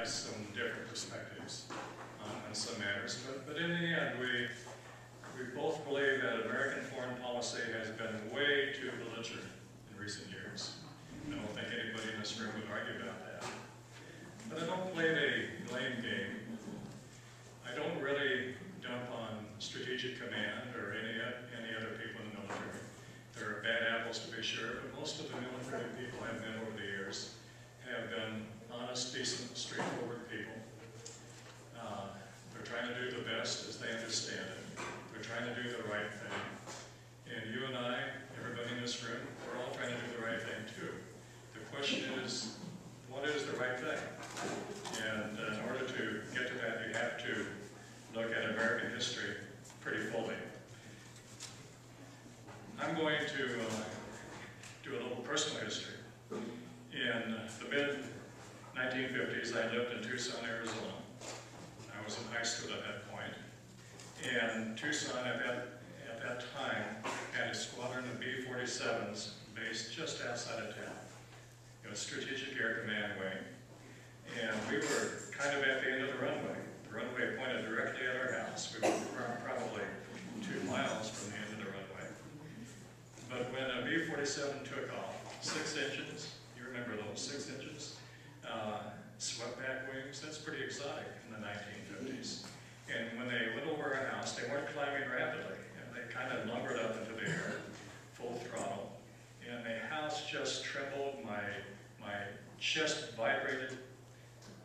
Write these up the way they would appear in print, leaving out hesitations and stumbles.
have some different perspectives on some matters, but in the end, we both believe that American foreign policy has been way too belligerent in recent years. I don't think anybody in this room would argue about that. But I don't play the blame game. I don't really dump on strategic command or any other people in the military. There are bad apples to be sure, but most of the military people I've met over the years have been honest, decent, straightforward people. They're trying to do the best as they understand it. They're trying to do the right thing. And you and I, everybody in this room, we're all trying to do the right thing too. The question is, what is the right thing? And in order to get to that, you have to look at American history pretty fully. I'm going to do a little personal history. In the mid-1950s, I lived in Tucson, Arizona. I was in high school at that point. And Tucson at that time had a squadron of B-47s based just outside of town. It was Strategic Air Command Wing. And we were kind of at the end of the runway. The runway pointed directly at our house. We were probably 2 miles from the end of the runway. But when a B-47 took off, 6 engines, you remember those 6 engines? Swept back wings, that's pretty exotic in the 1950s. And when they went over our house, they weren't climbing rapidly. And they kind of lumbered up into the air, full throttle. And the house just trembled, my chest vibrated.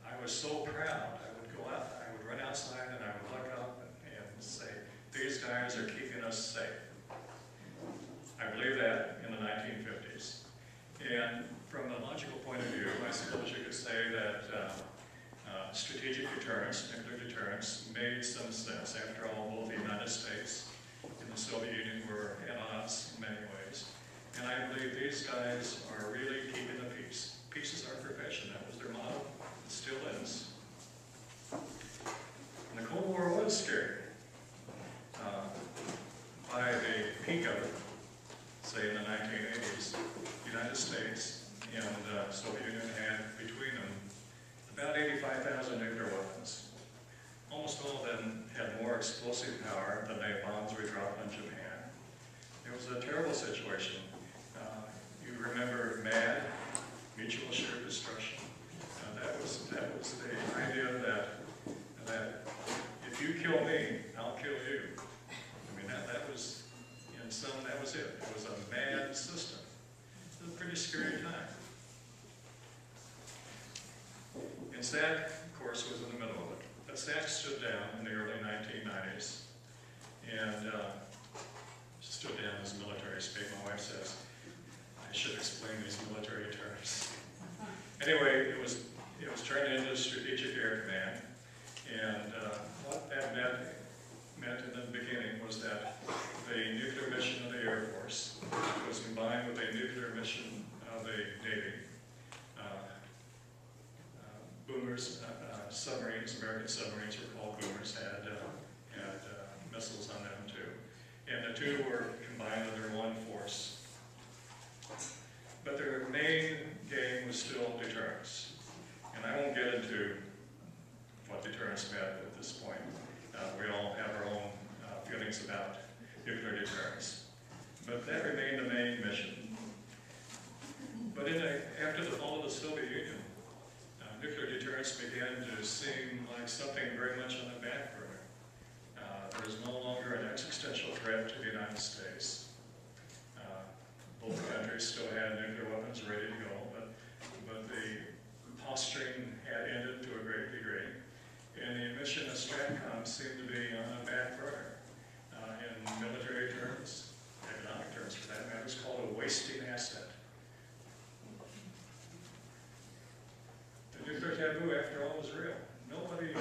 I was so proud. I would go out, I would run outside and I would look up and say, these guys are keeping us safe. I believe that in the 1950s. And from a logical point of view, I suppose you could say that strategic deterrence, nuclear deterrence, made some sense. After all, both the United States and the Soviet Union were at odds in many ways. And I believe these guys are really keeping the peace. Peace is our profession. That was their motto. It still is. And the Cold War was scary. By the peak of it, say in the 1980s, the United States and the Soviet Union had between them about 85,000 nuclear weapons. Almost all of them had more explosive power than the bombs we dropped on Japan. It was a terrible situation. You remember MAD, mutual assured destruction. That was the idea that if you kill me, I'll kill you. I mean, that was, in sum, that was it. It was a mad system. It was a pretty scary time. And SAC, of course, was in the middle of it. But SAC stood down in the early 1990s. And stood down as military speak. My wife says, I should explain these military terms. Anyway, it was turned into Strategic Air Command. And what that meant in the beginning was that the nuclear mission of the Air Force was combined with a nuclear mission of the Navy. Boomers, submarines, American submarines were called boomers, had missiles on them too. And the two were combined under one force. But their main game was still deterrence. And I won't get into what deterrence meant at this point. We all have our own feelings about nuclear deterrence. But that remained the main mission. But after the fall of the Soviet Union, nuclear deterrence began to seem like something very much on the back burner. There was no longer an existential threat to the United States. Both countries still had nuclear weapons ready to go, but the posturing had ended to a great degree. And the mission of STRATCOM seemed to be on the back burner. In military terms, economic terms for that matter, it's called a wasting asset. The nuclear taboo, after all, was real. Nobody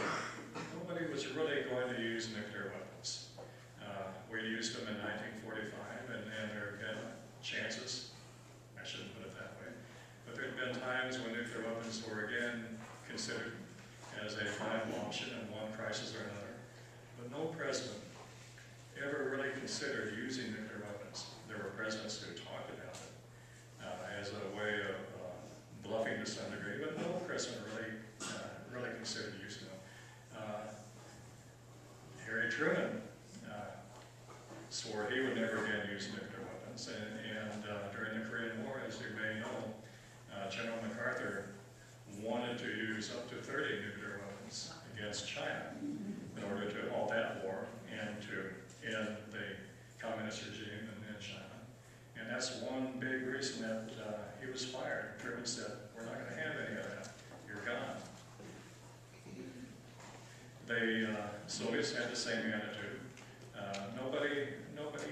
was really going to use nuclear weapons. We used them in 1945, and there have been chances, I shouldn't put it that way, but there have been times when nuclear weapons were again considered as a viable option in one crisis or another. But no president ever really considered using nuclear weapons. There were presidents who talked about it as a way of bluffing to some degree, but no president really Truman swore he would never again use nuclear weapons, and during the Korean War, as you may know, General MacArthur wanted to use up to 30 nuclear weapons against China in order to halt that war and to end the communist regime in China. And that's one big reason that he was fired. Truman said, "We're not going to have any of that. You're gone." The Soviets had the same attitude. Nobody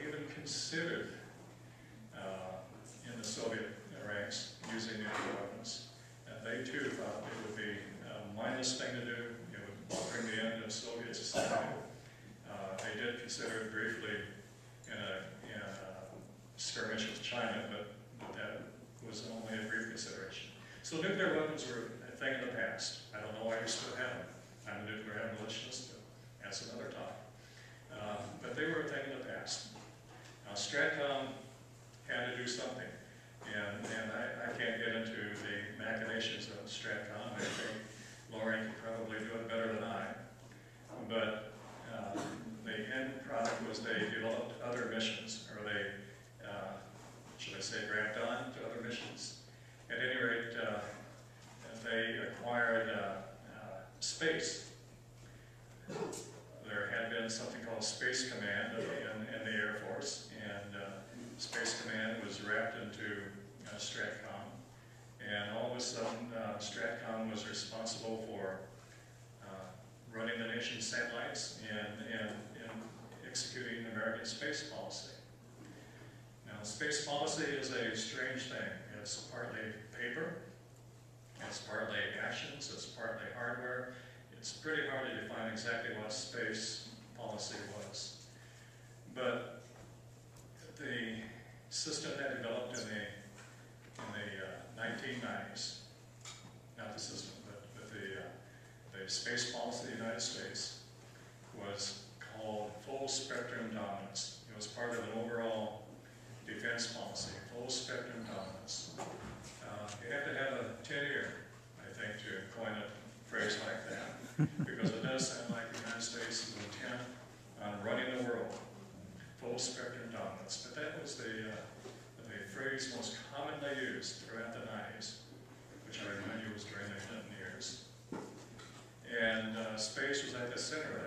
even considered in the Soviet ranks using nuclear weapons. They too thought it would be a mindless thing to do. It would bring the end of Soviet society. They did consider it briefly in a skirmish with China, but that was only a brief consideration. So nuclear weapons were a thing of the past. I don't know why you still have them. I'm a nuclear abolitionist, but that's another talk. But they were a thing of the past. Now, Stratcom had to do something, and I can't get into the machinations of Stratcom. I think Lauren could probably do it better than I. But the end product was they developed other missions, or they, should I say, grabbed on to other missions. At any rate, they acquired space. There had been something called Space Command in the Air Force, and Space Command was wrapped into Stratcom. And all of a sudden, Stratcom was responsible for running the nation's satellites and executing American space policy. Now, space policy is a strange thing. It's partly paper, it's partly actions, it's partly hardware. It's pretty hard to define exactly what space policy was. But the system that developed in the 1990s, not the system, but the space policy of the United States was called full spectrum dominance. It was part of an overall defense policy, full spectrum dominance. You have to have a tenure, I think, to coin a phrase like that, because it does sound like the United States is intent on running the world, full spectrum dominance. But that was the phrase most commonly used throughout the 90s, which I remind you was during the Clinton years. And space was at the center of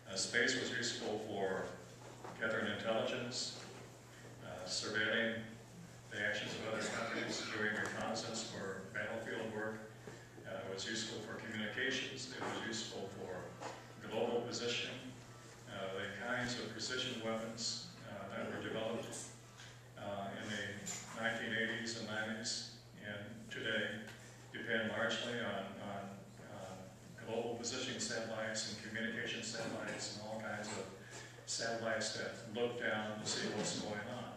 that. Space was useful for gathering intelligence, surveilling the actions of other countries, doing reconnaissance for battlefield work. It was useful for communications. It was useful for global positioning. The kinds of precision weapons that were developed in the 1980s and 90s and today depend largely on global positioning satellites and communication satellites and all kinds of satellites that look down to see what's going on.